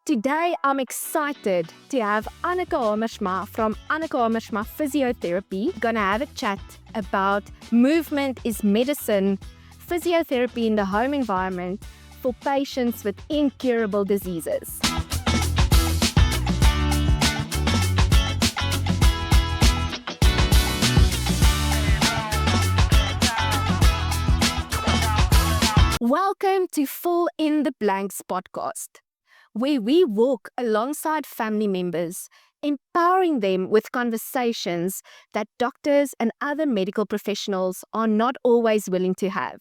Today, I'm excited to have Anneke Hamersma from Anneke Hamersma Physiotherapy gonna have a chat about movement is medicine, physiotherapy in the home environment for patients with incurable diseases. Welcome to Fill in the Blanks podcast, where we walk alongside family members, empowering them with conversations that doctors and other medical professionals are not always willing to have.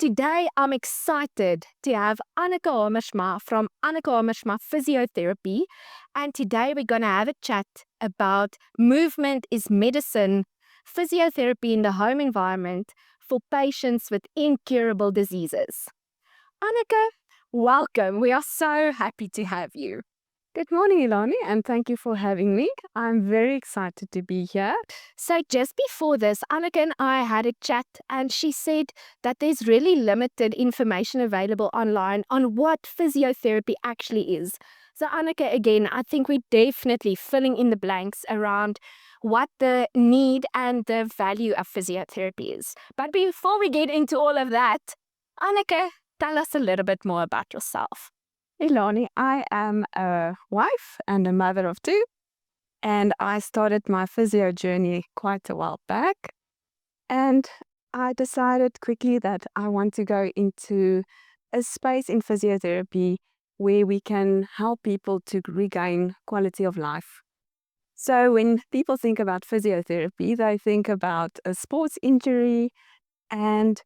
Today, I'm excited to have Anneke Hamersma from Anneke Hamersma Physiotherapy, and today we're going to have a chat about movement is medicine, physiotherapy in the home environment for patients with incurable diseases. Anneke, welcome. We are so happy to have you. Good morning, Ilani, and thank you for having me. I'm very excited to be here. So just before this, Anneke and I had a chat, and she said that there's really limited information available online on what physiotherapy actually is. So Anneke, again, I think we're definitely filling in the blanks around what the need and the value of physiotherapy is. But before we get into all of that, Anneke, tell us a little bit more about yourself. Ilani, I am a wife and a mother of two, and I started my physio journey quite a while back. And I decided quickly that I want to go into a space in physiotherapy where we can help people to regain quality of life. So when people think about physiotherapy, they think about a sports injury and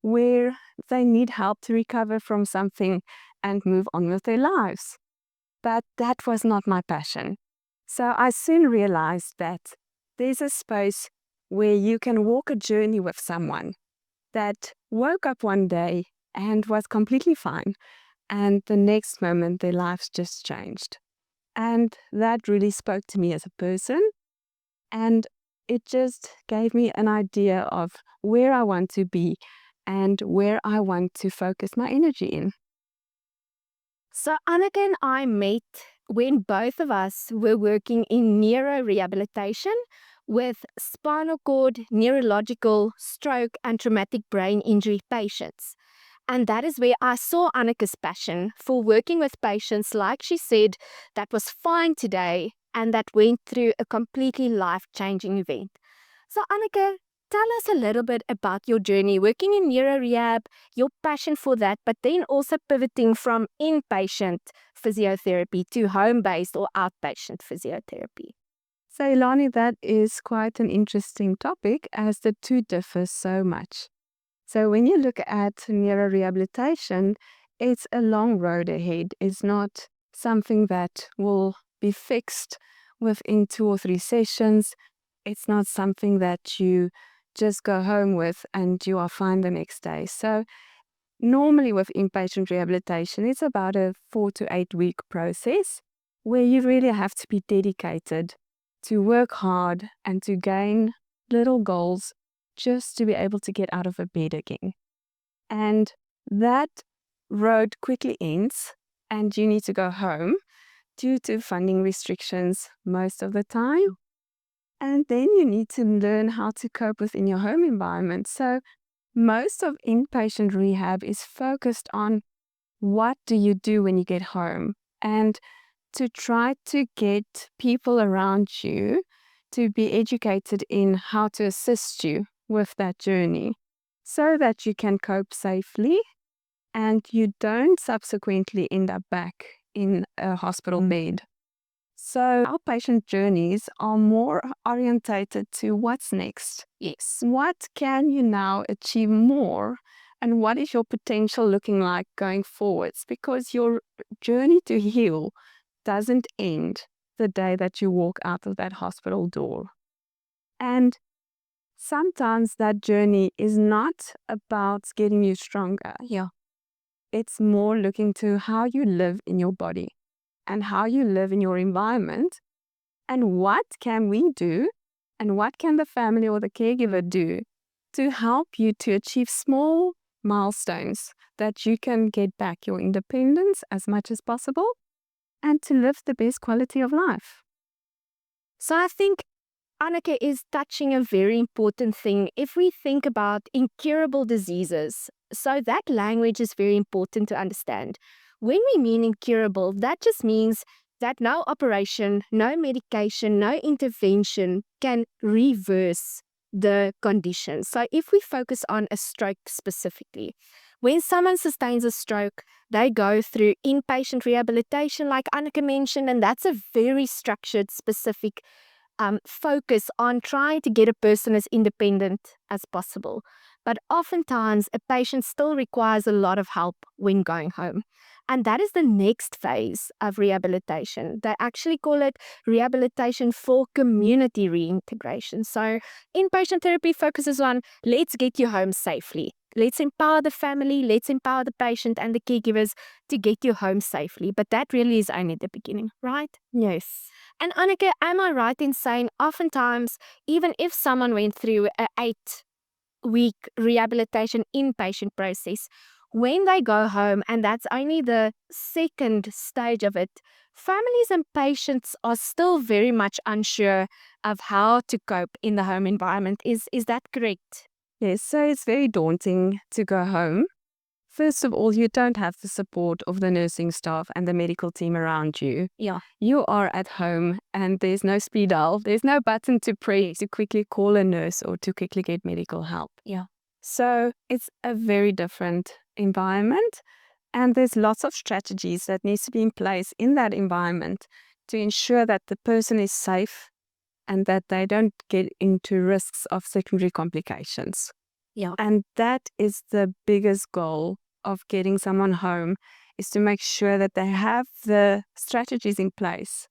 where they need help to recover from something and move on with their lives. But that was not my passion. So I soon realized that there's a space where you can walk a journey with someone that woke up one day and was completely fine, and the next moment their lives just changed. And that really spoke to me as a person, and it just gave me an idea of where I want to be and where I want to focus my energy in. So Anneke and I met when both of us were working in neuro-rehabilitation with spinal cord, neurological, stroke and traumatic brain injury patients. And that is where I saw Anneke's passion for working with patients, like she said, that was fine today and that went through a completely life-changing event. So Anneke, tell us a little bit about your journey working in neuro rehab, your passion for that, but then also pivoting from inpatient physiotherapy to home-based or outpatient physiotherapy. So Ilani, that is quite an interesting topic as the two differ so much. So when you look at neurorehabilitation, it's a long road ahead. It's not something that will be fixed within 2 or 3 sessions. It's not something that you just go home with and you are fine the next day. So normally with inpatient rehabilitation, it's about a 4 to 8 week process where you really have to be dedicated to work hard and to gain little goals just to be able to get out of a bed again. And that road quickly ends and you need to go home due to funding restrictions most of the time. And then you need to learn how to cope within your home environment. So most of inpatient rehab is focused on what do you do when you get home and to try to get people around you to be educated in how to assist you with that journey so that you can cope safely and you don't subsequently end up back in a hospital bed. So outpatient journeys are more orientated to what's next. Yes. What can you now achieve more and what is your potential looking like going forwards? Because your journey to heal doesn't end the day that you walk out of that hospital door. And sometimes that journey is not about getting you stronger. Yeah. It's more looking to how you live in your body and how you live in your environment and what can we do and what can the family or the caregiver do to help you to achieve small milestones that you can get back your independence as much as possible and to live the best quality of life. So I think Anneke is touching a very important thing. If we think about incurable diseases, so that language is very important to understand. When we mean incurable, that just means that no operation, no medication, no intervention can reverse the condition. So if we focus on a stroke specifically, when someone sustains a stroke, they go through inpatient rehabilitation, like Anneke mentioned, and that's a very structured, specific focus on trying to get a person as independent as possible. But oftentimes, a patient still requires a lot of help when going home. And that is the next phase of rehabilitation. They actually call it rehabilitation for community reintegration. So, inpatient therapy focuses on let's get you home safely. Let's empower the family, let's empower the patient and the caregivers to get you home safely. But that really is only the beginning, right? Yes. And Anneke, am I right in saying oftentimes, even if someone went through a 8-week rehabilitation inpatient process, when they go home, and that's only the second stage of it, families and patients are still very much unsure of how to cope in the home environment. Is that correct? Yes, so it's very daunting to go home. First of all, you don't have the support of the nursing staff and the medical team around you. Yeah. You are at home and there's no speed dial. There's no button to press to quickly call a nurse or to quickly get medical help. Yeah. So it's a very different environment, and there's lots of strategies that needs to be in place in that environment to ensure that the person is safe and that they don't get into risks of secondary complications. Yeah. And that is the biggest goal of getting someone home, is to make sure that they have the strategies in place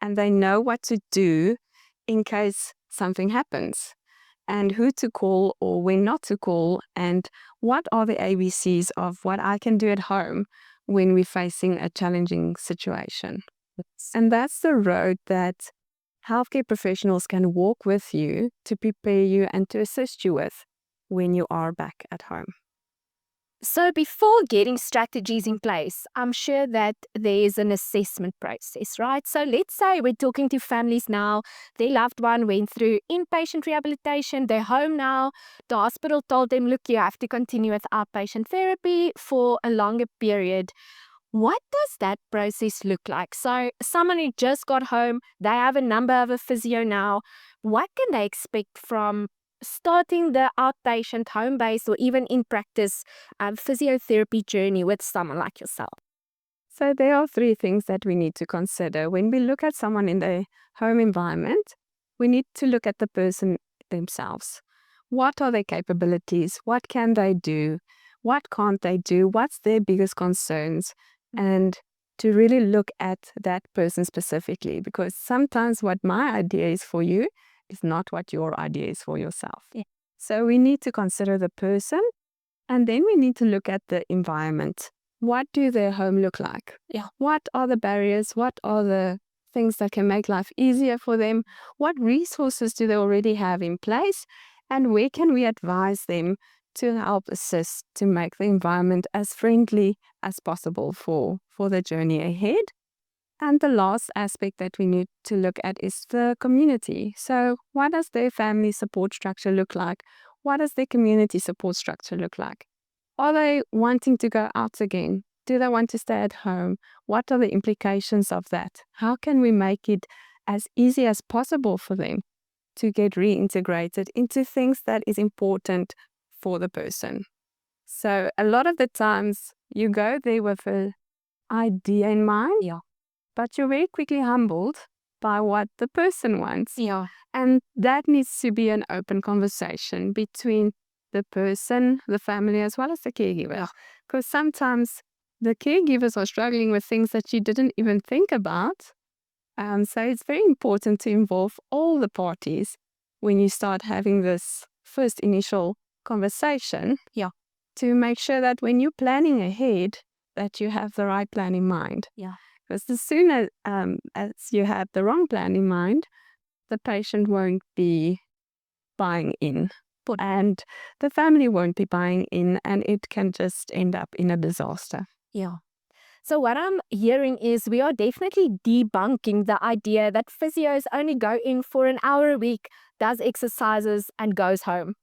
and they know what to do in case something happens, and who to call or when not to call, and what are the ABCs of what I can do at home when we're facing a challenging situation. And that's the road that healthcare professionals can walk with you to prepare you and to assist you with when you are back at home. So before getting strategies in place, I'm sure that there is an assessment process, right? So let's say we're talking to families now, their loved one went through inpatient rehabilitation, they're home now, the hospital told them, look, you have to continue with outpatient therapy for a longer period. What does that process look like? So someone who just got home, they have a number of a physio now. What can they expect from starting the outpatient, home-based, or even in practice physiotherapy journey with someone like yourself? So there are three things that we need to consider. When we look at someone in the home environment, we need to look at the person themselves. What are their capabilities? What can they do? What can't they do? What's their biggest concerns? And to really look at that person specifically, because sometimes what my idea is for you is not what your idea is for yourself. Yeah. So we need to consider the person, and then we need to look at the environment. What do their home look like? Yeah. What are the barriers? What are the things that can make life easier for them? What resources do they already have in place? And where can we advise them to help assist to make the environment as friendly as possible for the journey ahead? And the last aspect that we need to look at is the community. So what does their family support structure look like? What does their community support structure look like? Are they wanting to go out again? Do they want to stay at home? What are the implications of that? How can we make it as easy as possible for them to get reintegrated into things that is important for the person? So a lot of the times you go there with an idea in mind, Yeah. but you're very quickly humbled by what the person wants. Yeah. And that needs to be an open conversation between the person, the family, as well as the caregiver. Because sometimes the caregivers are struggling with things that you didn't even think about. So it's very important to involve all the parties when you start having this first initial conversation. Yeah. To make sure that when you're planning ahead, that you have the right plan in mind. Yeah. Because as soon as you have the wrong plan in mind, the patient won't be buying in, and the family won't be buying in, and it can just end up in a disaster. Yeah. So what I'm hearing is we are definitely debunking the idea that physios only go in for an hour a week, does exercises, and goes home.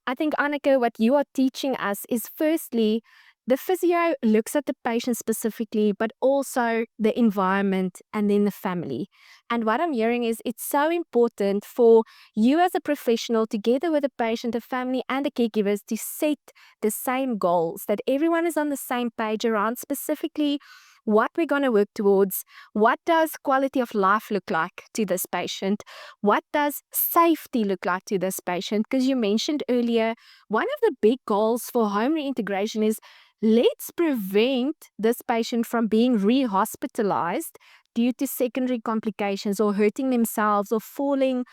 I think, Anneke, what you are teaching us is firstly, the physio looks at the patient specifically, but also the environment and then the family. And what I'm hearing is it's so important for you as a professional, together with the patient, the family, and the caregivers, to set the same goals, that everyone is on the same page around specifically what we're going to work towards. What does quality of life look like to this patient? What does safety look like to this patient? Because you mentioned earlier, one of the big goals for home reintegration is let's prevent this patient from being rehospitalized due to secondary complications or hurting themselves or falling.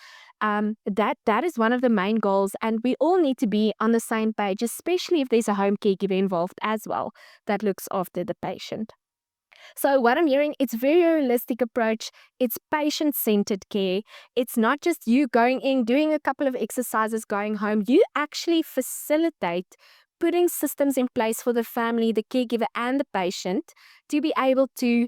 That is one of the main goals, and we all need to be on the same page, especially if there's a home caregiver involved as well that looks after the patient. So what I'm hearing, it's a very holistic approach. It's patient-centered care. It's not just you going in, doing a couple of exercises, going home. You actually facilitate putting systems in place for the family, the caregiver, and the patient to be able to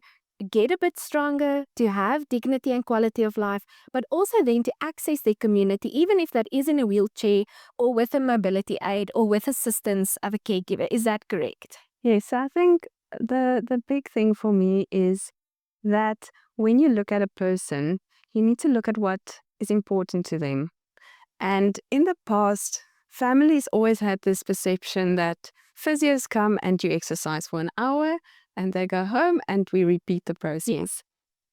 get a bit stronger, to have dignity and quality of life, but also then to access their community, even if that is in a wheelchair or with a mobility aid or with assistance of a caregiver. Is that correct? Yes, I think the big thing for me is that when you look at a person, you need to look at what is important to them. And in the past, families always had this perception that physios come and you exercise for an hour and they go home and we repeat the process.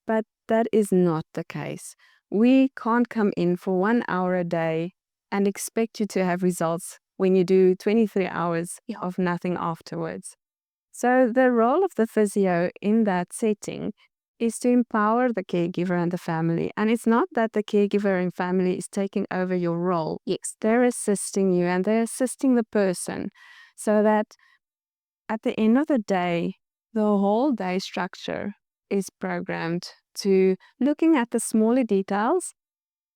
But that is not the case. We can't come in for 1 hour a day and expect you to have results when you do 23 hours of nothing afterwards. So the role of the physio in that setting is to empower the caregiver and the family. And it's not that the caregiver and family is taking over your role. Yes, they're assisting you and they're assisting the person so that at the end of the day, the whole day structure is programmed to looking at the smaller details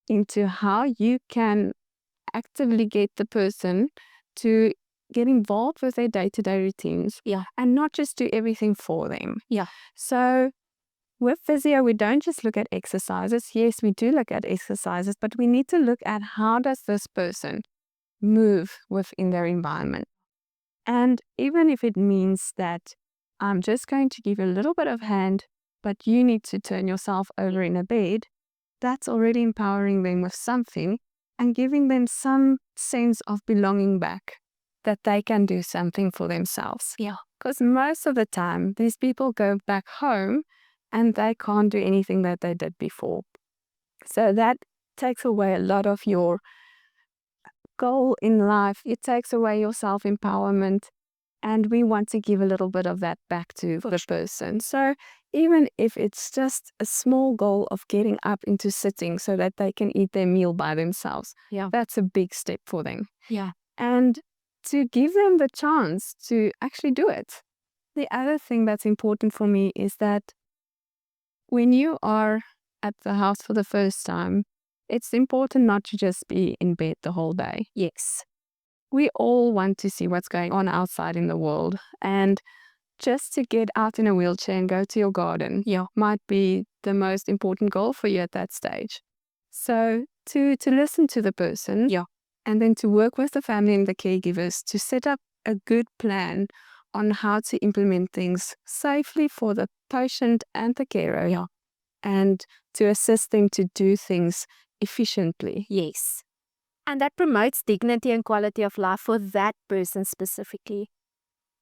into how you can actively get the person to get involved with their day-to-day routines. Yeah. And not just do everything for them. Yeah. So with physio, we don't just look at exercises. Yes, we do look at exercises, but we need to look at how does this person move within their environment. And even if it means that I'm just going to give you a little bit of hand, but you need to turn yourself over in a bed, that's already empowering them with something and giving them some sense of belonging back, that they can do something for themselves. Yeah. Because most of the time, these people go back home and they can't do anything that they did before. So that takes away a lot of your goal in life. It takes away your self-empowerment. And we want to give a little bit of that back to the person. So even if it's just a small goal of getting up into sitting so that they can eat their meal by themselves, that's a big step for them. Yeah. And to give them the chance to actually do it. The other thing that's important for me is that when you are at the house for the first time, it's important not to just be in bed the whole day. Yes. We all want to see what's going on outside in the world. And just to get out in a wheelchair and go to your garden might be the most important goal for you at that stage. So to listen to the person and then to work with the family and the caregivers to set up a good plan on how to implement things safely for the patient and the carer and to assist them to do things efficiently. Yes. And that promotes dignity and quality of life for that person specifically.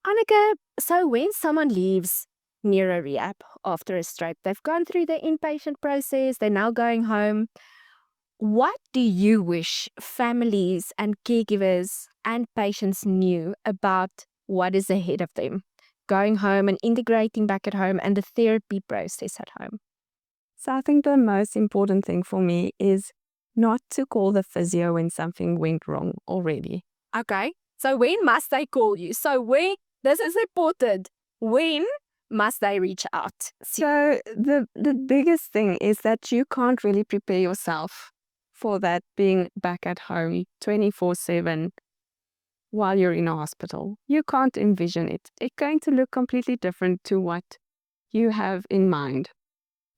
Anneke, so when someone leaves neuro rehab after a stroke, they've gone through the inpatient process, they're now going home. What do you wish families and caregivers and patients knew about what is ahead of them, going home and integrating back at home and the therapy process at home? So I think the most important thing for me is not to call the physio when something went wrong already. Okay. So when must they call you? This is important. When must they reach out? So the biggest thing is that you can't really prepare yourself for that being back at home 24/7 while you're in a hospital. You can't envision it. It's going to look completely different to what you have in mind.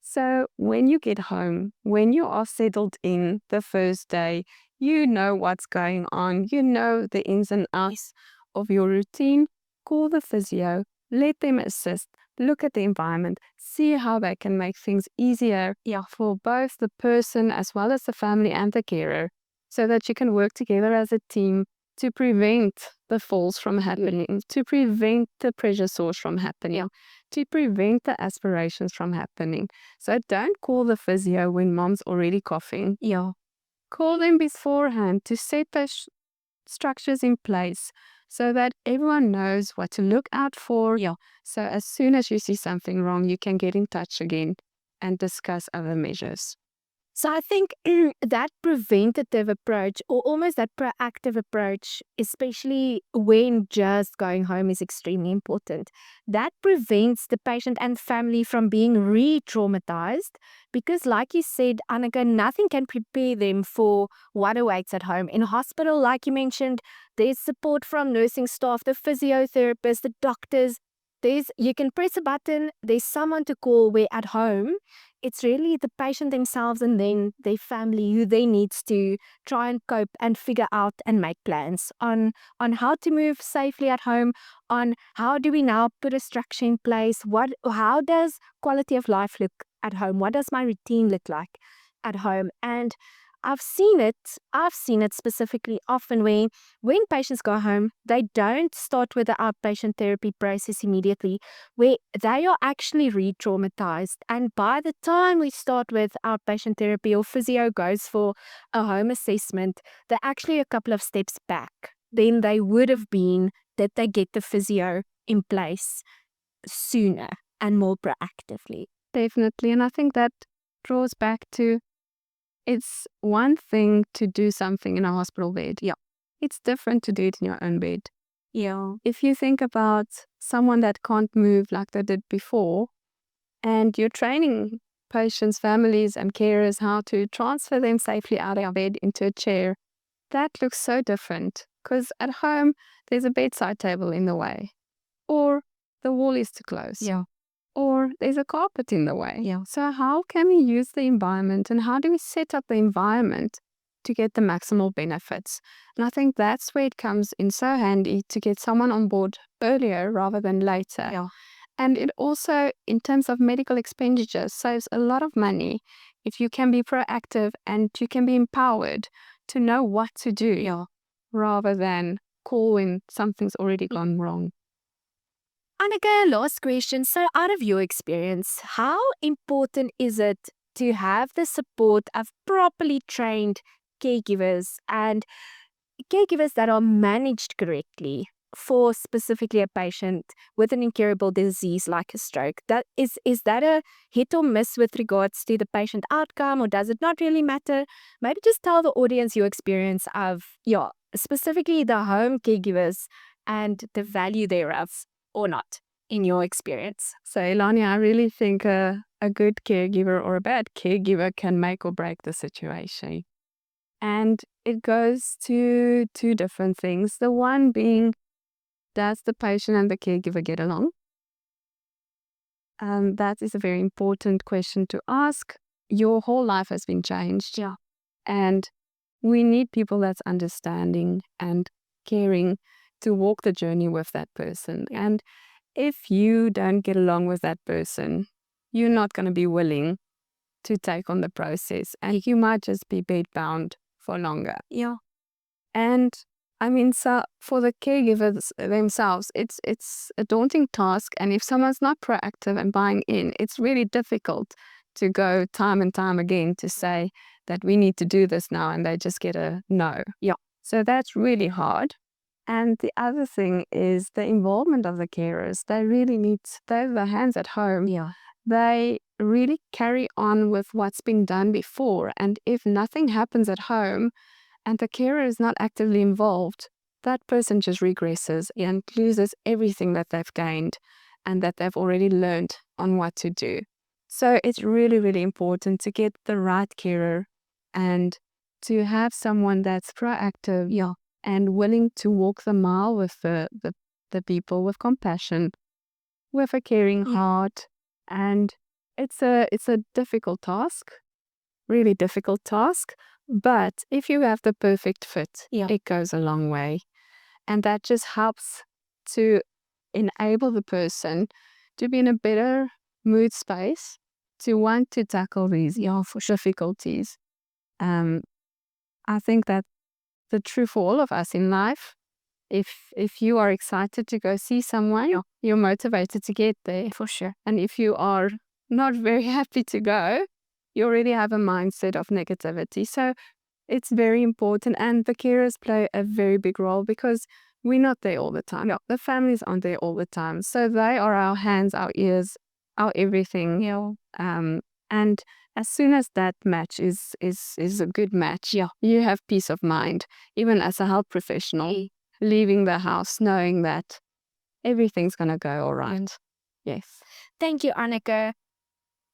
So when you get home, when you are settled in the first day, you know what's going on, you know the ins and outs of your routine, call the physio, let them assist, look at the environment, see how they can make things easier for both the person as well as the family and the carer, so that you can work together as a team to prevent the falls from happening, to prevent the pressure sores from happening, to prevent the aspirations from happening. So don't call the physio when mom's already coughing. Call them beforehand to set those structures in place so that everyone knows what to look out for. So as soon as you see something wrong, you can get in touch again and discuss other measures. So I think that preventative approach, or almost that proactive approach, especially when just going home, is extremely important. That prevents the patient and family from being re-traumatized because, like you said, Anneke, nothing can prepare them for what awaits at home. In hospital, like you mentioned, there's support from nursing staff, the physiotherapists, the doctors. You can press a button, there's someone to call, where at home it's really the patient themselves and then their family who they needs to try and cope and figure out and make plans on how to move safely at home, on how do we now put a structure in place, how does quality of life look at home, what does my routine look like at home. And I've seen it specifically often where when patients go home, they don't start with the outpatient therapy process immediately, where they are actually re-traumatized. And by the time we start with outpatient therapy or physio goes for a home assessment, they're actually a couple of steps back than they would have been that they get the physio in place sooner and more proactively. Definitely. And I think that draws back to, it's one thing to do something in a hospital bed. It's different to do it in your own bed. If you think about someone that can't move like they did before, and you're training patients, families, and carers how to transfer them safely out of bed into a chair, that looks so different because at home, there's a bedside table in the way, or the wall is too close. Or there's a carpet in the way. So how can we use the environment and how do we set up the environment to get the maximal benefits? And I think that's where it comes in so handy to get someone on board earlier rather than later. And it also, in terms of medical expenditure, saves a lot of money if you can be proactive and you can be empowered to know what to do rather than call when something's already gone wrong. Anneke, last question. So, out of your experience, how important is it to have the support of properly trained caregivers and caregivers that are managed correctly for specifically a patient with an incurable disease like a stroke? Is that a hit or miss with regards to the patient outcome, or does it not really matter? Maybe just tell the audience your experience of, specifically the home caregivers and the value thereof, or not, in your experience. So, Ilani, I really think a good caregiver or a bad caregiver can make or break the situation. And it goes to two different things. The one being, does the patient and the caregiver get along? That is a very important question to ask. Your whole life has been changed. And we need people that's understanding and caring to walk the journey with that person. And if you don't get along with that person, you're not going to be willing to take on the process, and you might just be bedbound for longer. And I mean, so for the caregivers themselves, it's a daunting task. And if someone's not proactive and buying in, it's really difficult to go time and time again to say that we need to do this now, and they just get a no. So that's really hard. And the other thing is the involvement of the carers. They really need, they're the hands at home. They really carry on with what's been done before. And if nothing happens at home and the carer is not actively involved, that person just regresses and loses everything that they've gained and that they've already learned on what to do. So it's really, really important to get the right carer and to have someone that's proactive and willing to walk the mile with the people with compassion, with a caring heart, And it's a difficult task, really difficult task. But if you have the perfect fit, it goes a long way. And that just helps to enable the person to be in a better mood space to want to tackle these difficulties. Um, I think that the truth for all of us in life, if you are excited to go see someone, you're motivated to get there. For sure. And if you are not very happy to go, you already have a mindset of negativity. So it's very important. And the carers play a very big role because we're not there all the time. The families aren't there all the time. So they are our hands, our ears, our everything. And as soon as that match is a good match, you have peace of mind, even as a health professional, leaving the house knowing that everything's going to go all right. Yes. Thank you, Anneke.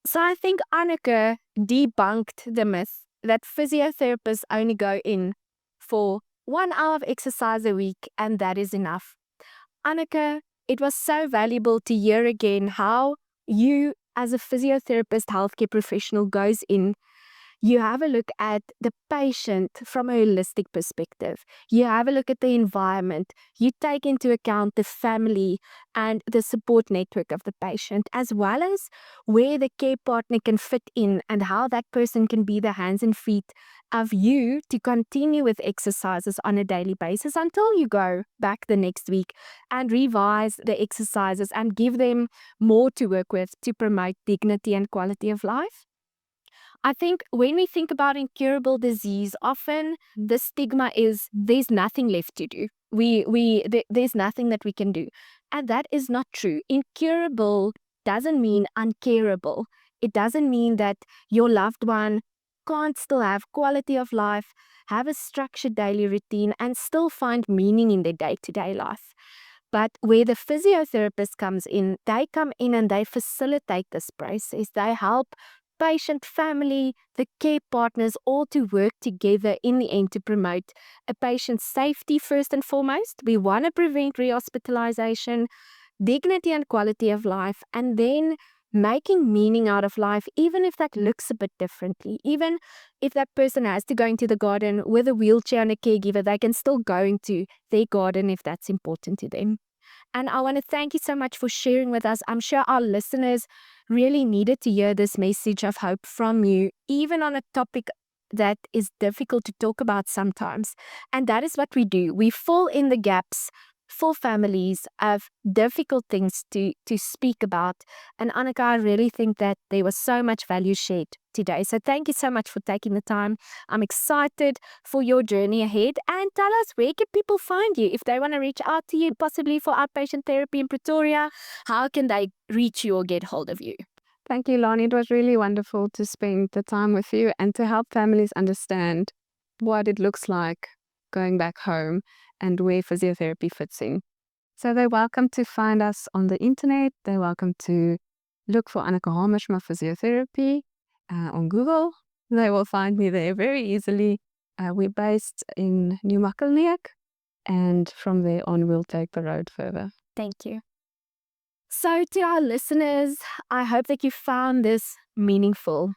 So I think Anneke debunked the myth that physiotherapists only go in for 1 hour of exercise a week and that is enough. Anneke, it was so valuable to hear again how you, as a physiotherapist, healthcare professional, goes in. You have a look at the patient from a holistic perspective. You have a look at the environment. You take into account the family and the support network of the patient, as well as where the care partner can fit in and how that person can be the hands and feet of you to continue with exercises on a daily basis until you go back the next week and revise the exercises and give them more to work with to promote dignity and quality of life. I think when we think about incurable disease, often the stigma is there's nothing left to do. There's nothing that we can do. And that is not true. Incurable doesn't mean uncareable. It doesn't mean that your loved one can't still have quality of life, have a structured daily routine, and still find meaning in their day-to-day life. But where the physiotherapist comes in, they come in and they facilitate this process. They help patient, family, the care partners all to work together in the end to promote a patient's safety first and foremost. We want to prevent rehospitalization, dignity and quality of life, and then making meaning out of life, even if that looks a bit differently. Even if that person has to go into the garden with a wheelchair and a caregiver, they can still go into their garden if that's important to them. And I want to thank you so much for sharing with us. I'm sure our listeners really needed to hear this message of hope from you, even on a topic that is difficult to talk about sometimes. And that is what we do. We fill in the gaps for families of difficult things to speak about. And Anneke, I really think that there was so much value shared today. So thank you so much for taking the time. I'm excited for your journey ahead. And tell us, where can people find you? If they want to reach out to you, possibly for outpatient therapy in Pretoria, how can they reach you or get hold of you? Thank you, Lonnie. It was really wonderful to spend the time with you and to help families understand what it looks like going back home and where physiotherapy fits in. So they're welcome to find us on the internet. They're welcome to look for Anneke Hamersma Physiotherapy on Google. They will find me there very easily. We're based in New Makkeliek, and from there on, we'll take the road further. Thank you. So, to our listeners, I hope that you found this meaningful.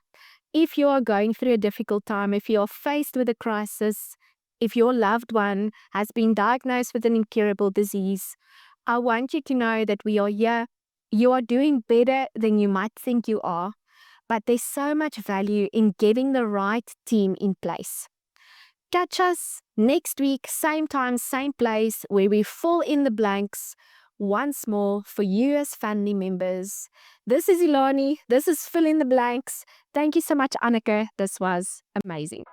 If you are going through a difficult time, if you're faced with a crisis, if your loved one has been diagnosed with an incurable disease, I want you to know that we are here. You are doing better than you might think you are, but there's so much value in getting the right team in place. Catch us next week, same time, same place, where we fill in the blanks once more for you as family members. This is Ilani. This is Fill in the Blanks. Thank you so much, Anneke. This was amazing.